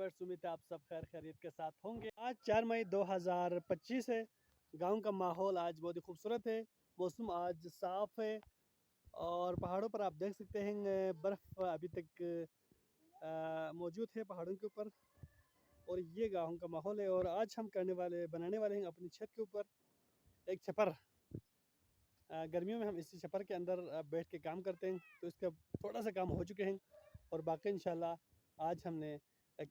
Viewers, उम्मीद है आप सब खैर खैरियत के साथ होंगे। आज 4 मई 2025 है। गांव का माहौल आज बहुत ही खूबसूरत है। मौसम आज साफ़ है और पहाड़ों पर आप देख सकते हैं बर्फ़ अभी तक मौजूद है पहाड़ों के ऊपर। और ये गांव का माहौल है और आज हम बनाने वाले हैं अपनी छत के ऊपर एक छपर। गर्मियों में हम इसी छपर के अंदर बैठ के काम करते हैं, तो इसका थोड़ा सा काम हो चुके हैं और बाकी इंशाल्लाह आज हमने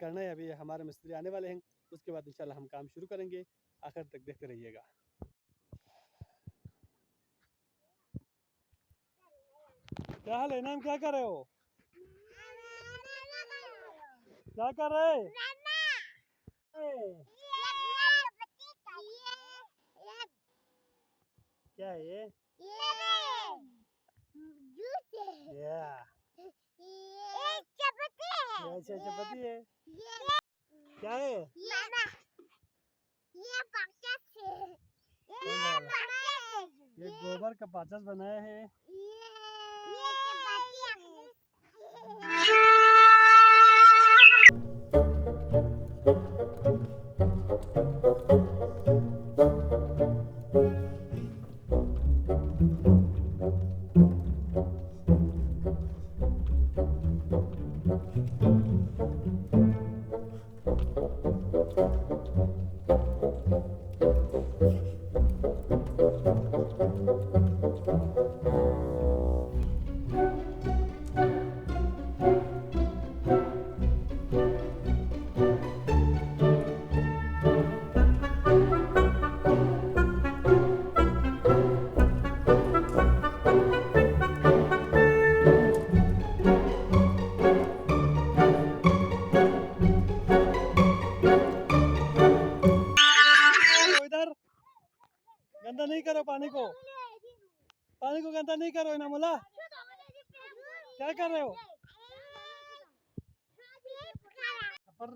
करना है। अभी हमारे मिस्त्री आने वाले हैं, उसके बाद इंशाल्लाह हम काम शुरू करेंगे। आखिर तक देखते रहिएगा। क्या हाल है नाम, क्या कर रहे हो? क्या कर रहे हैं? क्या है ये? चपाती है। क्या है? ये गोबर का पाचस बनाया है। गंदा नहीं करो पानी को गंदा नहीं करो इनामुल्लाह। क्या कर रहे हो? छप्पर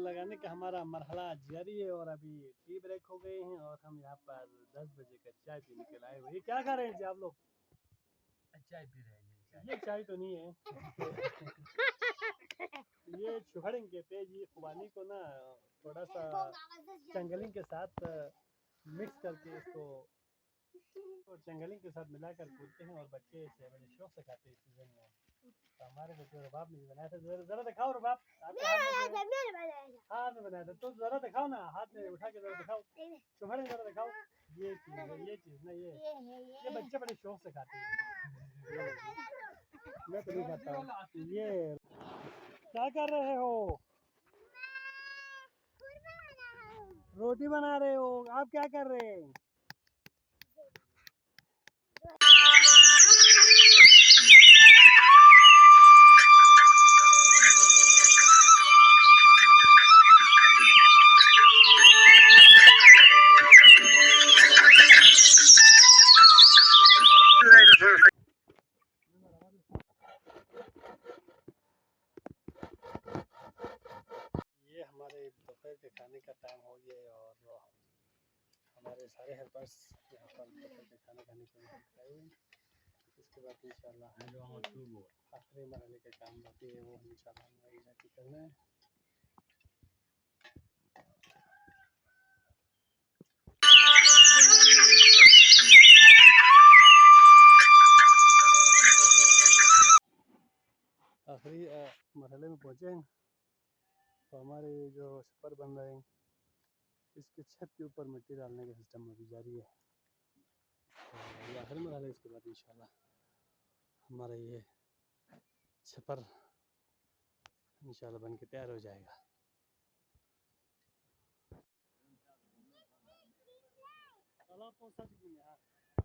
लगाने का हमारा मरहला जारी है और अभी टी ब्रेक हो गए हैं और हम यहाँ पर 10 बजे का चाय पीने के लाए हुए। क्या खा रहे हैं जी आप लोग? चाय पी रहे हैं। ये चाय तो नहीं है ये चुहड़िंग कहते हैं जी। खुबानी को ना थोड़ा सा चंगलिंग के साथ मिक्स करके इसको और चंगलिंग के साथ मिलाकर पीते हैं और बच्चे इसे बड़े शौक से खाते हैं सीजन में। तो हमारे बच्चे रबाब नहीं बनाया था। जरा दिखाओ रबाब। हाथ में बनाया था तो जरा दिखाओ ना, हाथ में उठा के जरा दिखाओ। चुहड़े जरा दिखाओ। ये चीज ना ये बच्चे बड़े शौक से खाते हैं। मैं तो नहीं खाता हूँ। ये क्या कर रहे हो? रोटी बना रहे हो। आप क्या कर रहे हैं? ये हमारे दोपहर के खाने का टाइम हो गया है और हमारे सारे हेल्पर्स यहाँ पर दोपहर के खाना खाने के लिए आए हुए हैं। इसके बाद इंशाल्लाह आखिरी मरहले का काम बाकी है, वो इंशाल्लाह हम वही जाके करना है। आखिरी मरहले में पहुँचे हैं तो हमारे जो छप्पर बन रहे हैं इसके छत के ऊपर मिट्टी डालने का सिस्टम अभी जारी है। तो ये आखिरी मरहला, इसके बाद इंशाल्लाह हमारा ये छप्पर इंशाल्लाह बन के तैयार हो जाएगा।